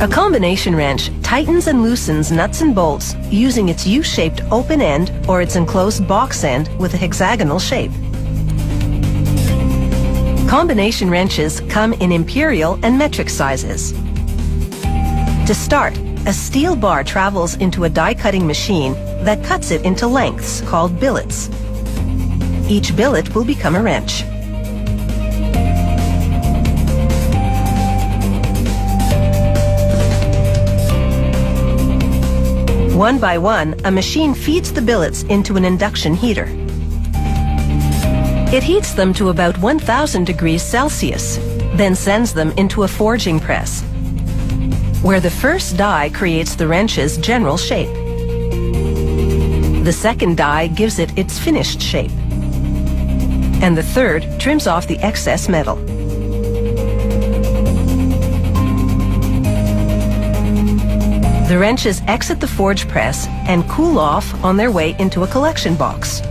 A combination wrench tightens and loosens nuts and bolts using its U-shaped open end or its enclosed box end with a hexagonal shape. Combination wrenches come in imperial and metric sizes. To start, a steel bar travels into a die-cutting machine that cuts it into lengths called billets. Each billet will become a wrench. One by one, a machine feeds the billets into an induction heater. It heats them to about 1000 degrees Celsius, then sends them into a forging press, where the first die creates the wrench's general shape. The second die gives it its finished shape, and the third trims off the excess metal. The wrenches exit the forge press and cool off on their way into a collection box.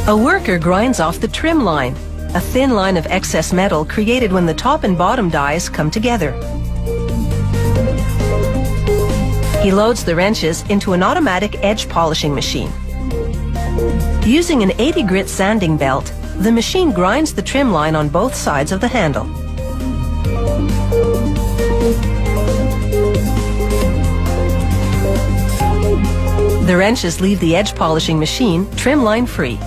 A worker grinds off the trim line, a thin line of excess metal created when the top and bottom dies come together. He loads the wrenches into an automatic edge polishing machine. Using an 80 grit sanding belt, the machine grinds the trim line on both sides of the handle. The wrenches leave the edge polishing machine trim line free.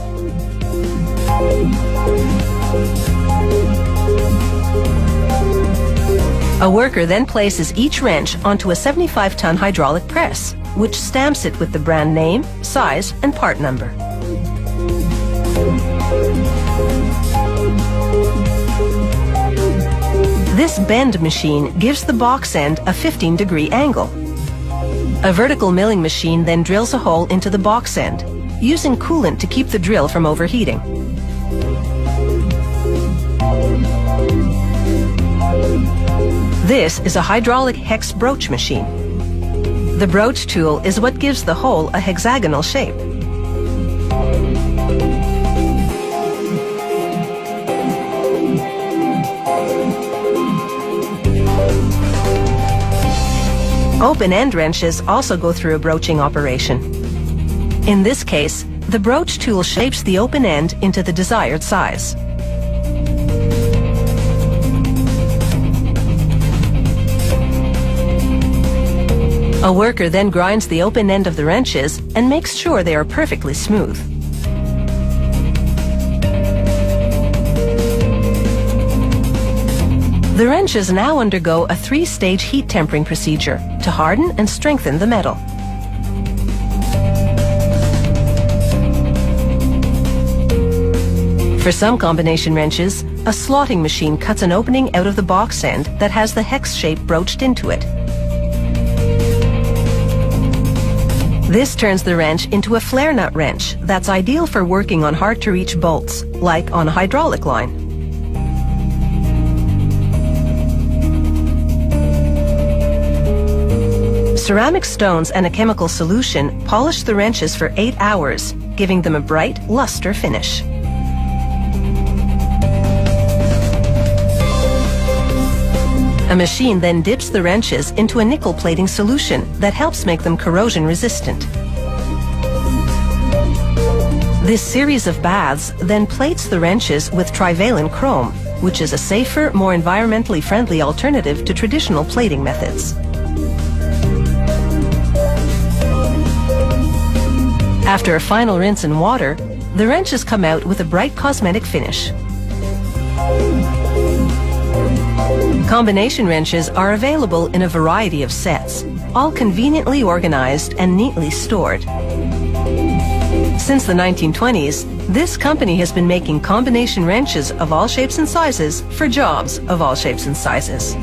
A worker then places each wrench onto a 75-ton hydraulic press, which stamps it with the brand name, size, and part number. This bend machine gives the box end a 15-degree angle. A vertical milling machine then drills a hole into the box end, using coolant to keep the drill from overheating. This is a hydraulic hex broach machine. The broach tool is what gives the hole a hexagonal shape. Open-end wrenches also go through a broaching operation. In this case, the broach tool shapes the open end into the desired size. A worker then grinds the open end of the wrenches and makes sure they are perfectly smooth. The wrenches now undergo a 3-stage heat tempering procedure to harden and strengthen the metal. For some combination wrenches, a slotting machine cuts an opening out of the box end that has the hex shape broached into it. This turns the wrench into a flare nut wrench that's ideal for working on hard-to-reach bolts, like on a hydraulic line. Ceramic stones and a chemical solution polish the wrenches for 8 hours, giving them a bright, luster finish. A machine then dips the wrenches into a nickel plating solution that helps make them corrosion resistant. This series of baths then plates the wrenches with trivalent chrome, which is a safer, more environmentally friendly alternative to traditional plating methods. After a final rinse in water, the wrenches come out with a bright cosmetic finish. Combination wrenches are available in a variety of sets, all conveniently organized and neatly stored. Since the 1920s, this company has been making combination wrenches of all shapes and sizes for jobs of all shapes and sizes.